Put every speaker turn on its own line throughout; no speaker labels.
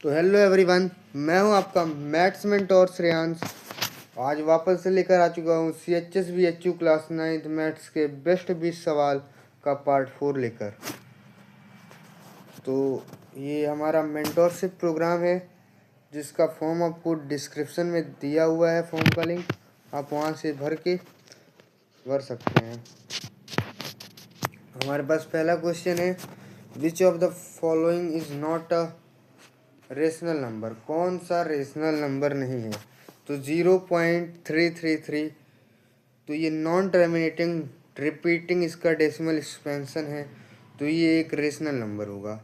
तो hello everyone, मैं हूं आपका मैथ्स मेंटोर श्रेयांश। आज वापस से लेकर आ चुका हूं CHS BHU class 9th maths के बेस्ट 20 सवाल का पार्ट 4 लेकर। तो ये हमारा मेंटोरशिप प्रोग्राम है जिसका फॉर्म आपको डिस्क्रिप्शन में दिया हुआ है। फॉर्म का लिंक आप वहां से भर सकते हैं। हमारे पास पहला क्वेश्चन है, which of the following is not a rational number. कौन सा रेशनल नंबर नहीं है? तो 0.333, तो ये नॉन टर्मिनेटिंग रिपीटिंग इसका डेसिमल एक्सपेंशन है, तो ये एक रेशनल नंबर होगा।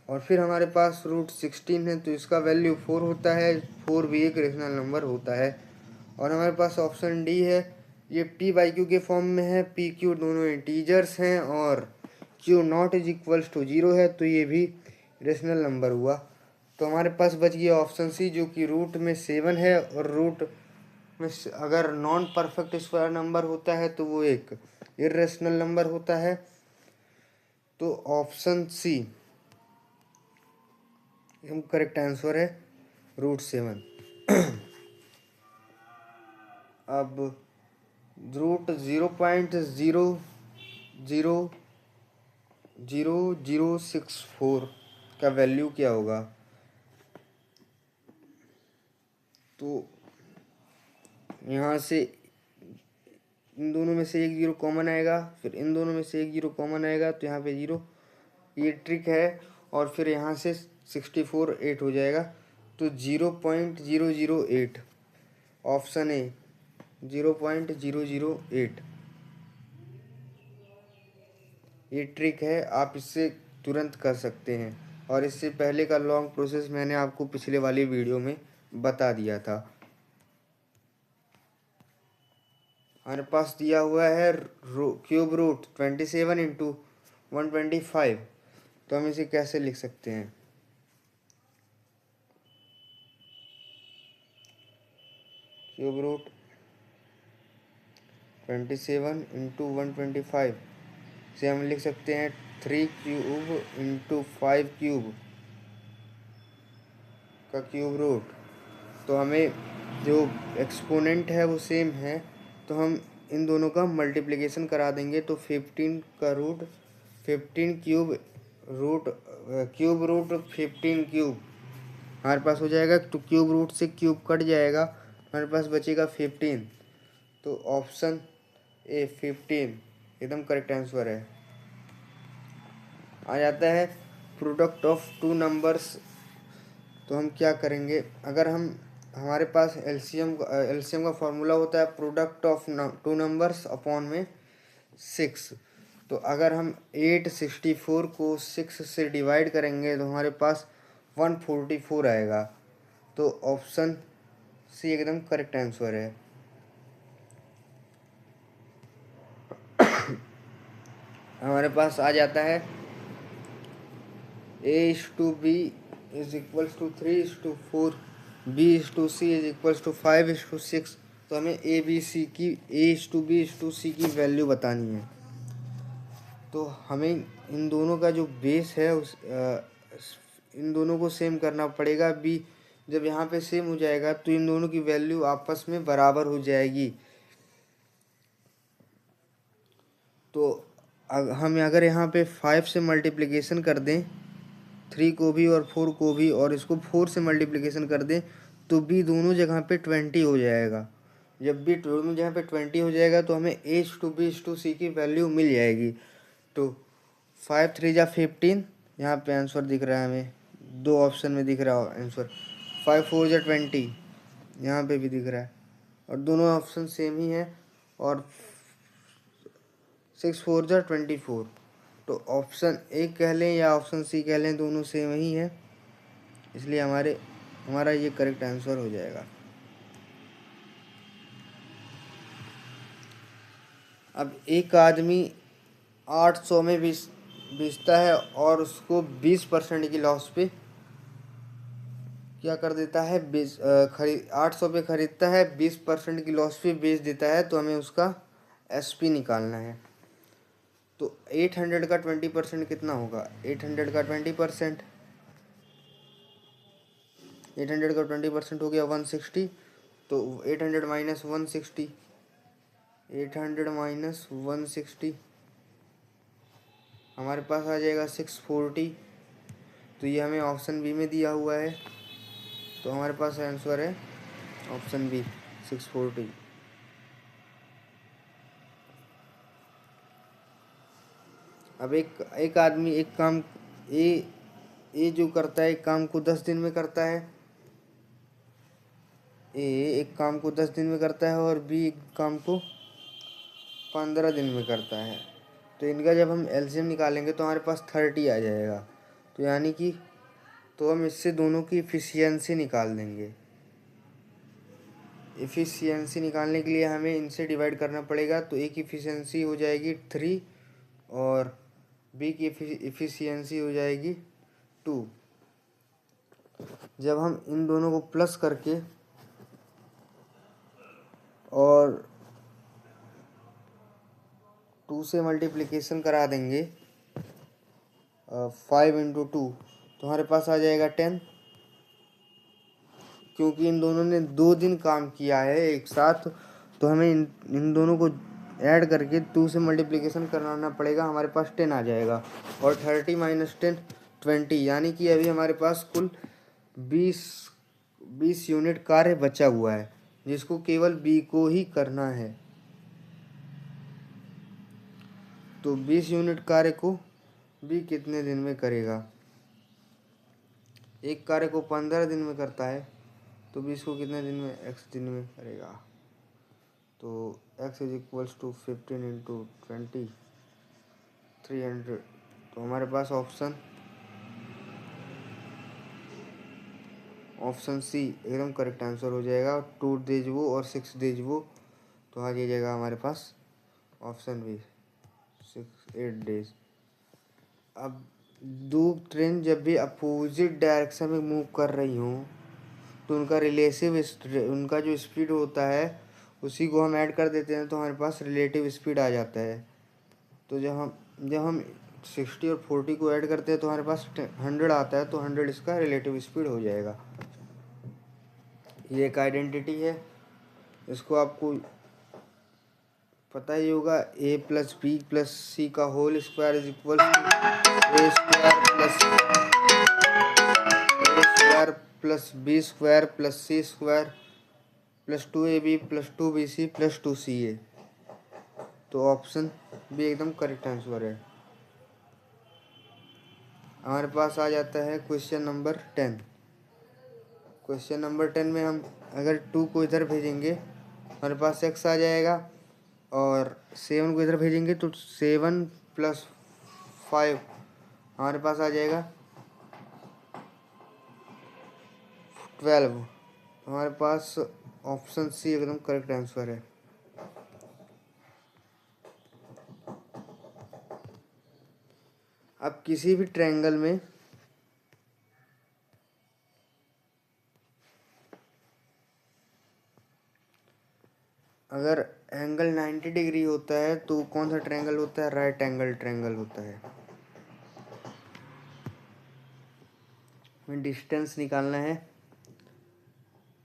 और फिर हमारे पास √16 है, तो इसका वैल्यू 4 होता है। 4 भी एक रेशनल नंबर होता है। और हमारे पास ऑप्शन डी है, ये p/q के फॉर्म में है। p/q दोनों इंटीजर्स हैं और q not is equals to 0 है, तो ये भी रेशनल नंबर हुआ। तो हमारे पास बच गया ऑप्शन सी, जो कि रूट में 7 है। और रूट में अगर नॉन परफेक्ट स्क्वायर नंबर होता है तो वो एक इर्रेशनल नंबर होता है। तो ऑप्शन सी करेक्ट आंसर है, √7। अब √0.0000064 का वैल्यू क्या होगा? तो यहाँ से इन दोनों में से एक 0 कॉमन आएगा, फिर इन दोनों में से एक 0 कॉमन आएगा, तो यहाँ पे 0, ये ट्रिक है। और फिर यहाँ से 64 8 हो जाएगा, तो 0.008, ऑप्शन ए 0.008। ये ट्रिक है, आप इससे तुरंत कर सकते हैं। और इससे पहले का लॉन्ग प्रोसेस मैंने आपको पिछले वाली वीडियो में बता दिया था। हमारे पास दिया हुआ है क्यूब रूट 27 इंटू 125, तो हम इसे कैसे लिख सकते हैं? क्यूब रूट 27 इंटू 125 से हम लिख सकते हैं 3 क्यूब इंटू 5 क्यूब का क्यूब रूट। तो हमें जो एक्सपोनेंट है वो सेम है, तो हम इन दोनों का मल्टीप्लिकेशन करा देंगे। तो 15 का रूट 15 क्यूब रूट 15 क्यूब हमारे पास हो जाएगा। तो क्यूब रूट से क्यूब कट जाएगा, हमारे पास बचेगा 15। तो ऑप्शन ए 15 एकदम करेक्ट आंसर है। आ जाता है प्रोडक्ट ऑफ टू नंबर्स। तो हम क्या करेंगे, अगर हमारे पास एलसीएम का फॉर्मूला होता है product of two numbers upon में 6। तो अगर हम 864 को 6 से डिवाइड करेंगे तो हमारे पास 144 आएगा। तो ऑप्शन सी एकदम करेक्ट आंसर है। हमारे पास आ जाता है A/B is equals to 3:4, B/C is equals to 5:6। तो हमें A/B/C की वैल्यू बतानी है। तो हमें इन दोनों का जो बेस है इन दोनों को सेम करना पड़ेगा। बी जब यहाँ पे सेम हो जाएगा तो इन दोनों की वैल्यू आपस में बराबर हो जाएगी। तो हम अगर यहाँ पे 5 से मल्टीप्लिकेशन कर दें 3 को भी और 4 को भी, और इसको 4 से मल्टीप्लिकेशन कर दें, तो बी दोनों जगह पे 20 हो जाएगा। जब भी दोनों जगह पे 20 हो जाएगा तो हमें A/B/C की वैल्यू मिल जाएगी। तो 5 3 जा 15, यहाँ पे आंसर दिख रहा है हमें, दो ऑप्शन में दिख रहा है आंसर। 5 4 जा 20, यहाँ पे भी दिख रहा है, और दोनों ऑप्शन सेम ही है। और 6 4 जा 24, तो ऑप्शन ए कह लें या ऑप्शन सी कह लें, दोनों सेम ही है, इसलिए हमारा ये करेक्ट आंसर हो जाएगा। अब एक आदमी 800 में बेचता है और उसको 20% की लॉस पे क्या कर देता है, 800 पे खरीदता है, 20% की लॉस पे बेच देता है। तो हमें उसका SP निकालना है। तो 800 का 20% कितना होगा? 800 का 20% 800 का 20% हो गया 160, तो 800 माइनस 160, 800 माइनस 160 हमारे पास आ जाएगा 640। तो ये हमें ऑप्शन बी में दिया हुआ है, तो हमारे पास आंसर है ऑप्शन बी 640। अब एक आदमी एक काम ए जो करता है एक काम को 10 दिन में करता है, ए एक काम को 10 दिन में करता है और बी एक काम को 15 दिन में करता है। तो इनका जब हम एलसीएम निकालेंगे तो हमारे पास 30 आ जाएगा। तो यानी कि तो हम इससे दोनों की इफ़िशियंसी निकाल देंगे। इफ़िशियंसी निकालने के लिए हमें इनसे डिवाइड करना पड़ेगा। तो ए की इफ़िशियंसी हो जाएगी 3 और बी की इफ़िशियंसी हो जाएगी 2। जब हम इन दोनों को प्लस करके और 2 से मल्टीप्लिकेशन करा देंगे 5 इंटू 2, तो हमारे पास आ जाएगा 10। क्योंकि इन दोनों ने 2 दिन काम किया है एक साथ, तो हमें इन दोनों को ऐड करके 2 से मल्टीप्लिकेशन कराना पड़ेगा, हमारे पास 10 आ जाएगा। और 30 माइनस 10 20, यानी कि अभी हमारे पास कुल 20 यूनिट कार्य बचा हुआ है, जिसको केवल बी को ही करना है। तो 20 यूनिट कार्य को बी कितने दिन में करेगा? एक कार्य को 15 दिन में करता है, तो 20 को कितने दिन में? x दिन में करेगा। तो x is equals to 15 into 20 300। तो हमारे पास ऑप्शन सी एकदम करेक्ट आंसर हो जाएगा। 2 डेज वो और 6 डेज वो, तो आ जाएगा हमारे पास ऑप्शन बी 8 डेज। अब दो ट्रेन जब भी अपोजिट डायरेक्शन में मूव कर रही हों तो उनका जो स्पीड होता है उसी को हम ऐड कर देते हैं, तो हमारे पास रिलेटिव स्पीड आ जाता है। तो जब हम 60 और 40 को ऐड करते हैं तो हमारे पास 100 आता है, तो 100 इसका रिलेटिव स्पीड हो जाएगा। ये एक आइडेंटिटी है, इसको आपको पता ही होगा। a plus B plus C का whole square is equal to a plus B square plus C square plus 2ab plus 2bc plus 2ca। तो ऑप्शन बी एकदम करेक्ट आंसर है। हमारे पास आ जाता है क्वेश्चन नंबर 10। क्वेश्चन नंबर 10 में हम अगर 2 को इधर भेजेंगे हमारे पास x आ जाएगा, और 7 को इधर भेजेंगे तो 7 प्लस 5 हमारे पास आ जाएगा 12। हमारे पास ऑप्शन सी एकदम करेक्ट आंसर है। अब किसी भी ट्रायंगल में अगर एंगल 90 डिग्री होता है तो कौन सा ट्रायंगल होता है? राइट एंगल ट्रायंगल होता है। हमें डिस्टेंस निकालना है,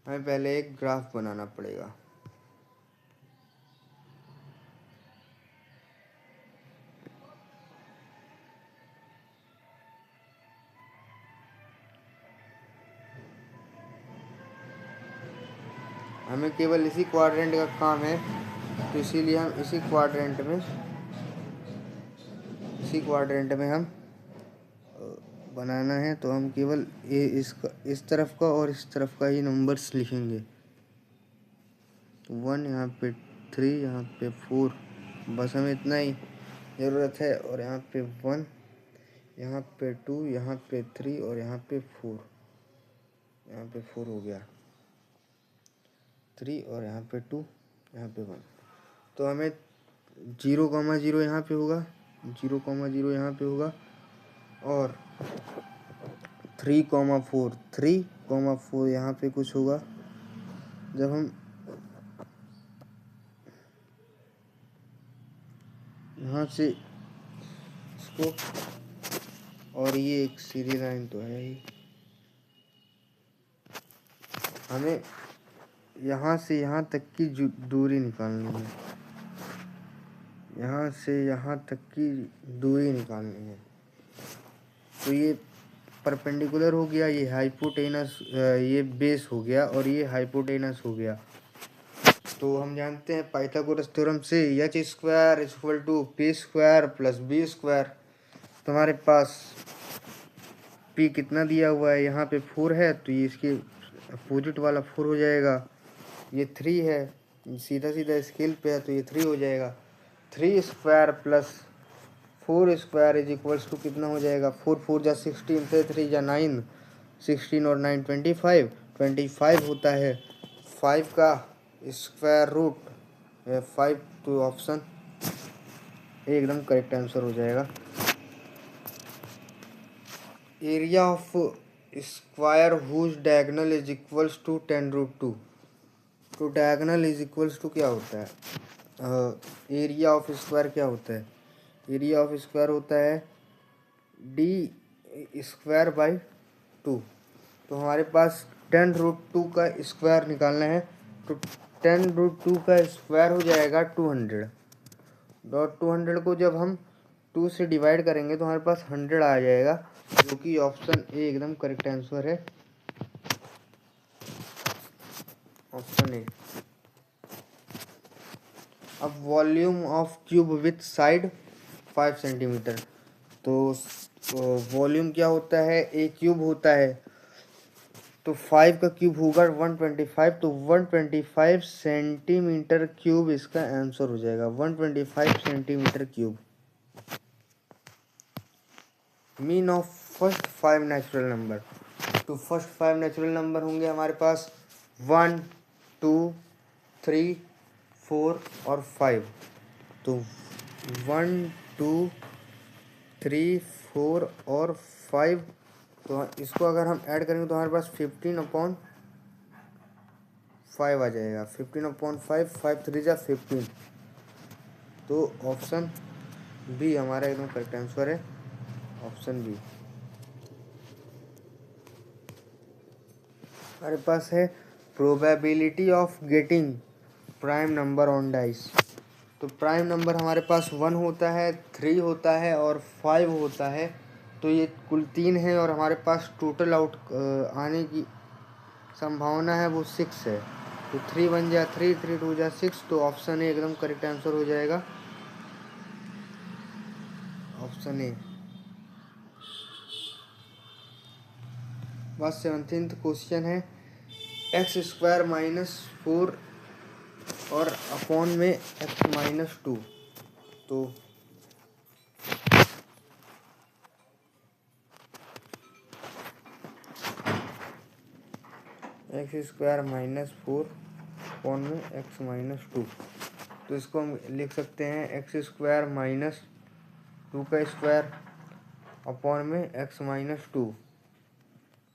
हमें पहले एक ग्राफ बनाना पड़ेगा। हमें केवल इसी क्वाड्रेंट का काम है, तो इसीलिए हम इसी क्वाड्रेंट में हम बनाना है। तो हम केवल ये इस तरफ का और इस तरफ का ही नंबर्स लिखेंगे। 1 यहाँ पे 3 यहाँ पे 4, बस हमें इतना ही ज़रूरत है। और यहाँ पे 1 यहाँ पे 2 यहाँ पे 3 और यहाँ पे 4, यहाँ पे 4 हो गया 3 और यहाँ पे 2 यहाँ पे 1। तो हमें 0,0 यहाँ पे होगा, 0,0 यहाँ पे होगा, और 3,4 यहाँ पे कुछ होगा। जब हम यहाँ से इसको, और ये एक सीधी लाइन तो है ही, हमें यहाँ से यहाँ तक की दूरी निकालनी है, यहाँ से यहाँ तक की दूरी निकालनी है। तो ये परपेंडिकुलर हो गया, ये हाइपोटेनस, ये बेस हो गया और ये हाइपोटेनस हो गया। तो हम जानते हैं पाइथागोरस थ्योरम से H square equal to P square plus B square. तो हमारे पास पी कितना दिया हुआ है, यहाँ पे 4 है, तो ये इसके अपोजिट वाला 4 हो जाएगा। ये 3 है, सीधा सीधा स्केल पे है तो ये 3 हो जाएगा। 3 square plus 4 square is equals to कितना हो जाएगा, 4 4 जा 16 से 3 जा 9, 16 और 9 25, 25 होता है 5 का स्क्वायर रूट 5। तो ऑप्शन एकदम करेक्ट आंसर हो जाएगा। Area of square whose diagonal is equals to 10 root 2। तो डायगोनल इज इक्वल्स टू क्या होता है, एरिया ऑफ स्क्वायर क्या होता है, एरिया ऑफ स्क्वायर होता है डी स्क्वायर बाई 2। तो हमारे पास 10 रूट 2 का स्क्वायर निकालना है, तो 10 रूट 2 का स्क्वायर हो जाएगा 200। और 200 को जब हम 2 से डिवाइड करेंगे तो हमारे पास 100 आ जाएगा, जो कि ऑप्शन ए एकदम करेक्ट आंसर है, ऑप्शन ए। अब volume of cube with side 5 centimetre. तो वॉल्यूम क्या होता है, ए क्यूब होता है, तो 5 का क्यूब होगा 125, तो 125 सेंटीमीटर क्यूब इसका आंसर हो जाएगा, 125 centimetre cube. Mean of first 5 natural number. तो फर्स्ट 5 नेचुरल नंबर होंगे हमारे पास 1 2 3 4 और 5। तो 1 2 3 4 और 5, तो इसको अगर हम ऐड करेंगे तो हमारे पास 15/5 आ जाएगा, 15/5, 5 3 जा 15। तो ऑप्शन बी हमारा एकदम करेक्ट आंसर है, ऑप्शन बी। हमारे पास है probability of getting prime number on dice. तो प्राइम नंबर हमारे पास 1 होता है, 3 होता है और 5 होता है। तो ये कुल 3 है और हमारे पास टोटल आउट आने की संभावना है वो 6 है। तो 3 1 जा 3, 3 2 जा 6, तो ऑप्शन ए एकदम करेक्ट आंसर हो जाएगा, ऑप्शन ए। बस 17th क्वेश्चन है, एक्स स्क्वायर -4 और अपॉन में x -2। तो एक्स स्क्वायर -4 अपॉन में x -2, तो इसको हम लिख सकते हैं एक्स स्क्वायर -2 का स्क्वायर अपॉन में x -2।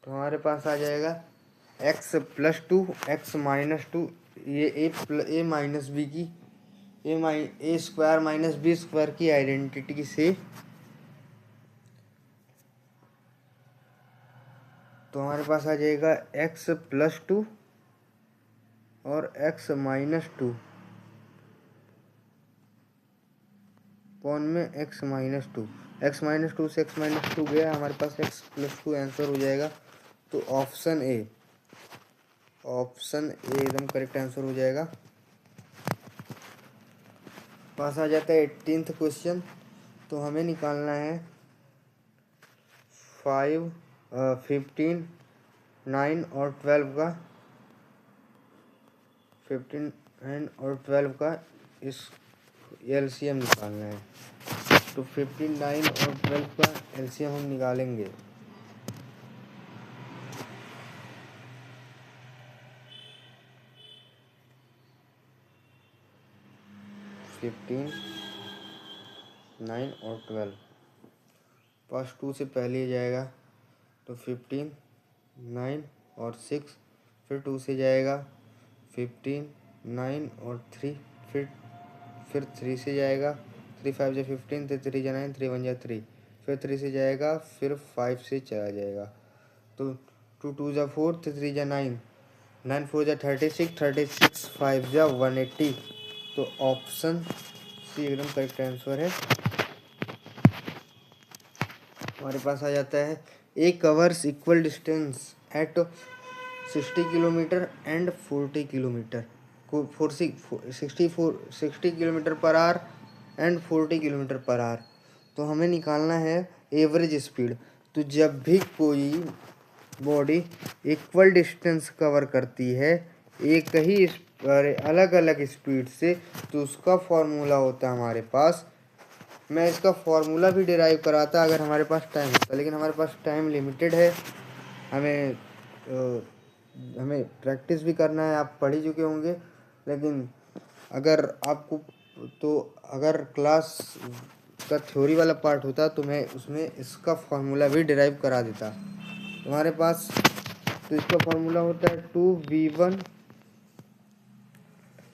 तो हमारे पास आ जाएगा x + 2 x -2, ये a माइनस बी की ए स्क्वायर माइनस बी स्क्वायर की आइडेंटिटी से। तो हमारे पास आ जाएगा x + 2 और x -2 अपॉन में x -2। x -2 से x -2 गया, हमारे पास x + 2 आंसर हो जाएगा। तो ऑप्शन ए, ऑप्शन ए एकदम करेक्ट आंसर हो जाएगा। पास आ जाता है 18th क्वेश्चन। तो हमें निकालना है 5 15 9 और 12 का, 15 9 और 12 का इस एलसीएम निकालना है। तो 15 9 और 12 का एलसीएम हम निकालेंगे। 15 9 और 12, फर्स्ट 2 से पहले ही जाएगा, तो 15 9 और 6, फिर 2 से जाएगा 15 9 और 3, फिर 3 से जाएगा, 3 5 जा 15, 3 जा 9, 3 1 जा 3, फिर 3 से जाएगा, फिर 5 से चला जाएगा। तो 2 2 जा 4, 3 जा 9, 9 4 जा 36, 36 5 जा 180। तो ऑप्शन सी एकदम करेक्ट आंसर है। हमारे पास आ जाता है A covers equal distance at 60 kilometre and 40 kilometre को 60 kilometre per hour and 40 kilometre per hour. तो हमें निकालना है एवरेज स्पीड। तो जब भी कोई बॉडी इक्वल डिस्टेंस कवर करती है एक ही अलग अलग स्पीड से, तो उसका फॉर्मूला होता है हमारे पास। मैं इसका फॉर्मूला भी डिराइव कराता अगर हमारे पास टाइम होता, लेकिन हमारे पास टाइम लिमिटेड है। हमें हमें प्रैक्टिस भी करना है, आप पढ़ ही चुके होंगे। लेकिन अगर आपको तो अगर क्लास का थ्योरी वाला पार्ट होता तो मैं उसमें इसका फॉर्मूला भी डिराइव करा देता तुम्हारे पास। तो इसका फॉर्मूला होता है 2v1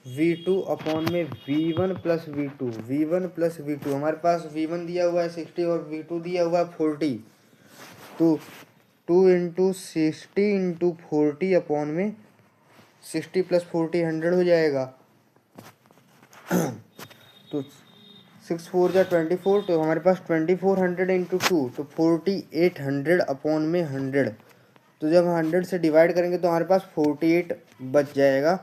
v2 अपॉन में v1 plus v2, v1 plus v2। हमारे पास v1 दिया हुआ है 60 और v2 दिया हुआ है 40। तो 2 इंटू 60 इंटू 40 अपॉन में 60 प्लस 40 100 हो जाएगा। तो 6 4 जा 24। तो हमारे पास 2400 इंटू 2 तो 4800 अपॉन में 100। तो जब 100 से डिवाइड करेंगे तो हमारे पास 48 बच जाएगा।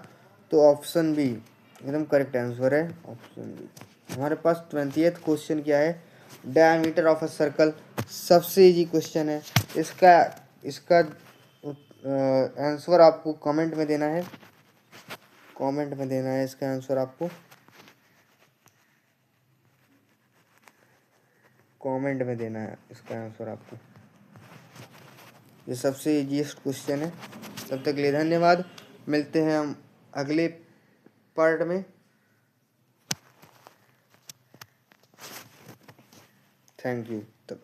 तो ऑप्शन बी एकदम करेक्ट आंसर है, ऑप्शन बी। हमारे पास 20th क्वेश्चन क्या है, डायमीटर ऑफ अ सर्कल। सबसे इजी क्वेश्चन है। इसका इसका आंसर आपको कमेंट में देना है, कमेंट में देना है इसका आंसर आपको, कमेंट में देना है इसका आंसर आपको। ये सबसे इजीएस्ट क्वेश्चन है। तब तक के लिए धन्यवाद। मिलते हैं हम अगले पार्ट में। Thank you. तब